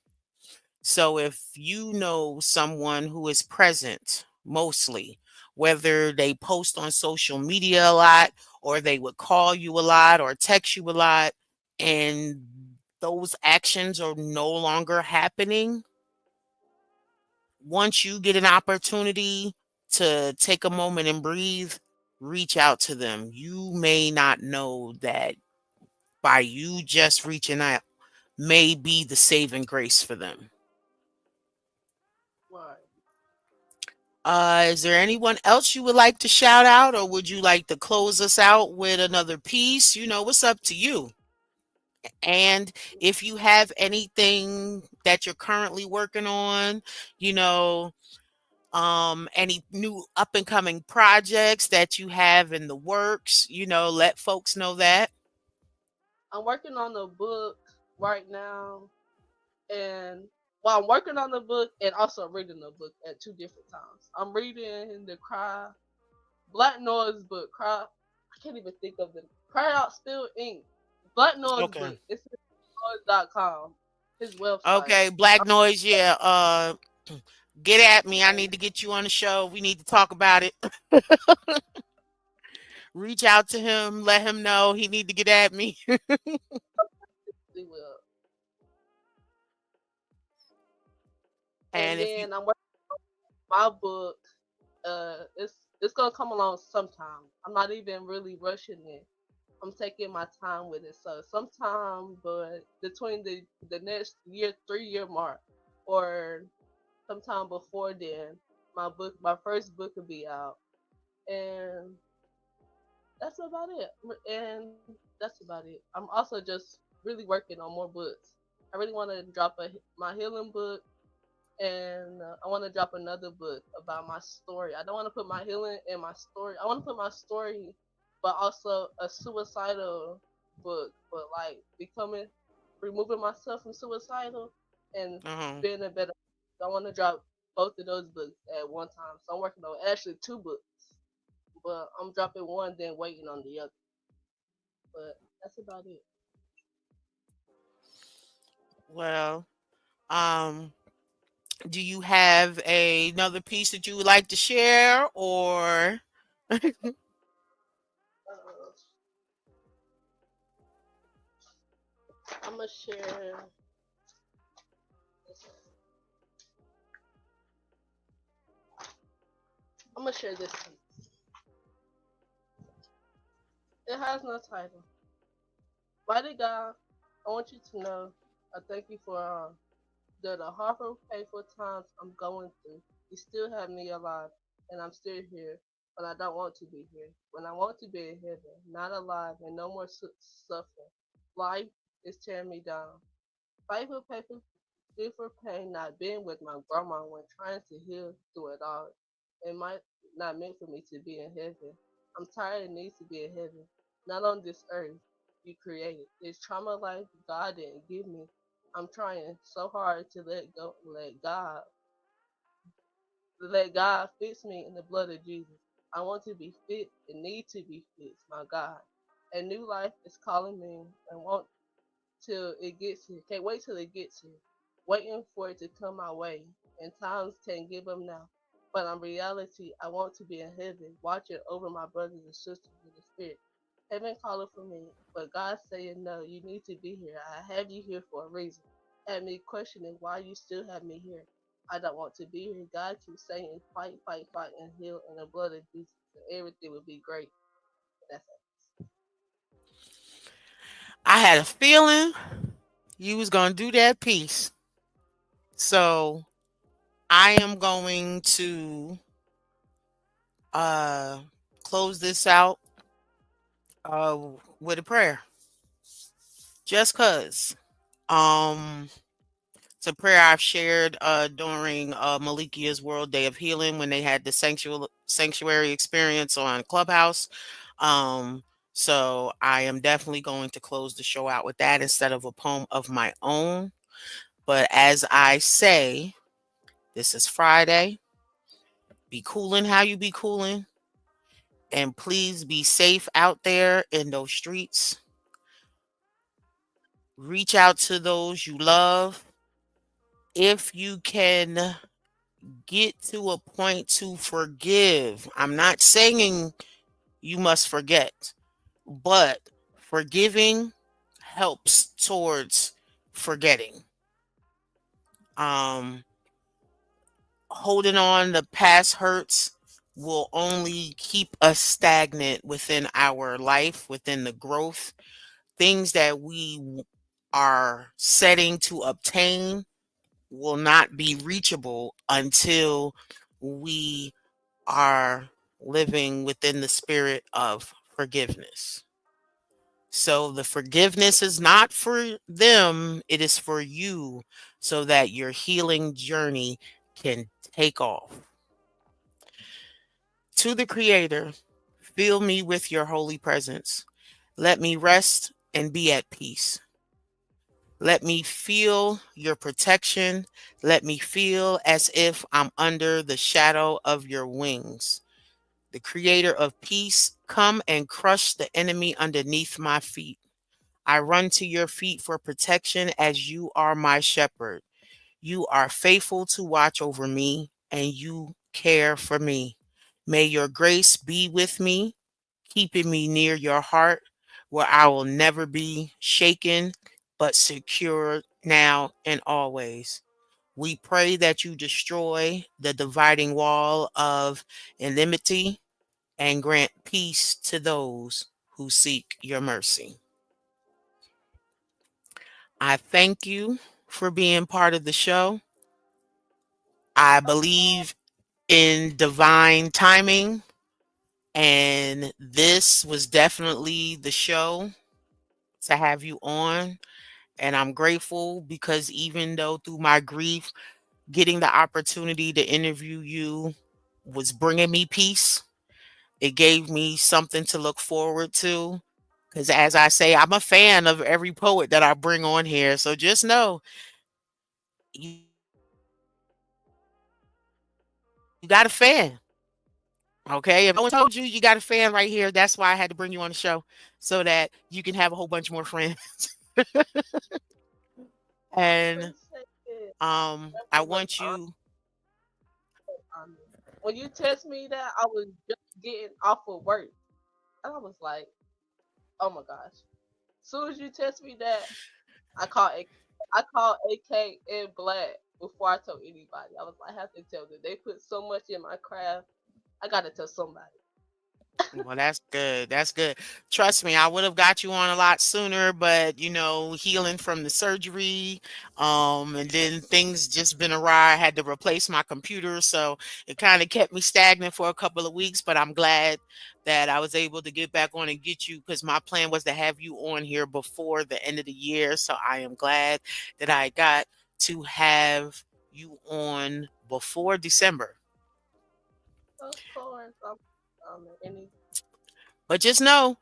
So if you know someone who is present mostly, whether they post on social media a lot or they would call you a lot or text you a lot, and those actions are no longer happening, once you get an opportunity to take a moment and breathe, reach out to them. You may not know that by you just reaching out may be the saving grace for them. Right. Is there anyone else you would like to shout out, or would you like to close us out with another piece? You know, it's up to you. And if you have anything that you're currently working on, you know, any new up and coming projects that you have in the works, you know, let folks know that. I'm working on a book right now, and while I'm working on the book and also reading the book at two different times. I'm reading the Cry Black Noise book. Cry. I can't even think of the Cry Out Still Ink. Black Noise Okay. book. It's noise.com. His website. Okay, Black Noise, yeah. Get at me. I need to get you on the show. We need to talk about it. Reach out to him, let him know he need to get at me. They will. And And if you then I'm working my book. It's gonna come along sometime. I'm not even really rushing it. I'm taking my time with it. So sometime, but between the next year, 3 year mark, or sometime before then, my first book will be out, and that's about it. And that's about it. I'm also just really working on more books. I really want to drop my healing book, and I want to drop another book about my story. I don't want to put my healing in my story. I want to put my story, but also a suicidal book, but like becoming, removing myself from suicidal and uh being a better. I want to drop both of those books at one time. So I'm working on actually two books, but I'm dropping one, then waiting on the other. But that's about it. well, um, do you have another piece that you would like to share, or Uh, I'm gonna share. I'm gonna share this piece. It has no title. Mighty God, I want you to know I thank you for the horrible, painful times I'm going through. You still have me alive, and I'm still here when I don't want to be here. When I want to be in heaven, not alive, and no more suffering. Life is tearing me down. Painful, painful, for pain not being with my grandma when trying to heal through it all. It might not meant for me to be in heaven. I'm tired and need to be in heaven, not on this earth you created. This trauma life God didn't give me. I'm trying so hard to let go, let God fix me in the blood of Jesus. I want to be fit and need to be fixed, my God. A new life is calling me and want till it gets here. Can't wait till it gets here. Waiting for it to come my way. And times can't give up now. But in reality, I want to be in heaven, watching over my brothers and sisters in the spirit. Heaven calling for me, but God saying no, you need to be here. I have you here for a reason. Had me questioning why you still have me here. I don't want to be here. God keeps saying fight, fight, fight, and heal in the blood of Jesus, and everything will be great. That's it. I had a feeling you was gonna do that piece. So I am going to uh close this out uh with a prayer. Just cuz. Um it's a prayer I've shared during Malikia's World Day of Healing when they had the sanctuary experience on Clubhouse. Um so I am definitely going to close the show out with that instead of a poem of my own. But as I say, this is Friday. Be cooling how you be cooling. And please be safe out there in those streets. Reach out to those you love. If you can get to a point to forgive, I'm not saying you must forget, but forgiving helps towards forgetting. Um, Holding on to past hurts will only keep us stagnant within our life, within the growth. Things that are setting to obtain will not be reachable until we are living within the spirit of forgiveness. So the forgiveness is not for them, it is for you so that your healing journey can take off. To the Creator, fill me with your holy presence. Let me rest and be at peace. Let me feel your protection. Let me feel as if I'm under the shadow of your wings. The Creator of peace, come and crush the enemy underneath my feet. I run to your feet for protection as you are my shepherd. You are faithful to watch over me and you care for me. May your grace be with me, keeping me near your heart where I will never be shaken but secure now and always. We pray that you destroy the dividing wall of enmity and grant peace to those who seek your mercy. I thank you for being part of the show. I believe in divine timing, and this was definitely the show to have you on. And I'm grateful because even though through my grief, getting the opportunity to interview you was bringing me peace, it gave me something to look forward to. Because as I say, I'm a fan of every poet that I bring on here. So just know you got a fan. Okay. If no one told you, you got a fan right here. That's why I had to bring you on the show so that you can have a whole bunch more friends. And Appreciate it. I Definitely was want honored. you. When you text me that, I was just getting off of work, and I was like, "Oh my gosh!" Soon as you text me that, I called A- I called AK and Black before I told anybody. I was like, I have to tell them. They put so much in my craft. I gotta tell somebody. Well, that's good. That's good. Trust me, I would have got you on a lot sooner, but healing from the surgery, and then things just been awry. I had to replace my computer, so it kind of kept me stagnant for a couple of weeks. But I'm glad that I was able to get back on and get you because my plan was to have you on here before the end of the year. So I am glad that I got to have you on before December. Of course, any But just know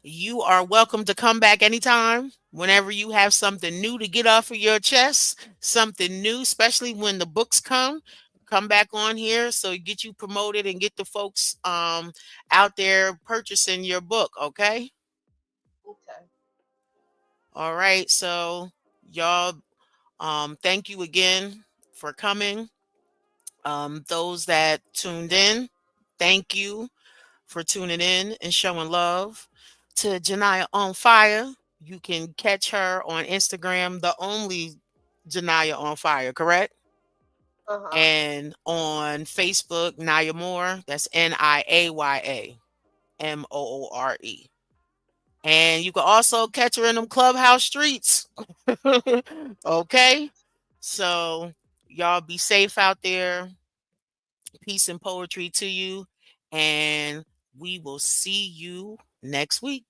you are welcome to come back anytime, whenever you have something new to get off of your chest, something new, especially when the books come. Come back on here so get you promoted and get the folks out there purchasing your book, okay? okay. All right. So y'all thank you again for coming. Those that tuned in, thank you for tuning in and showing love to Janaya on Fire. You can catch her on Instagram, the only Janaya on Fire, correct? Uh huh. And on Facebook, Naya Moore. That's NIAYAMOORE. And you can also catch her in them clubhouse streets. Okay. So Y'all be safe out there. Peace and poetry to you. And we will see you next week.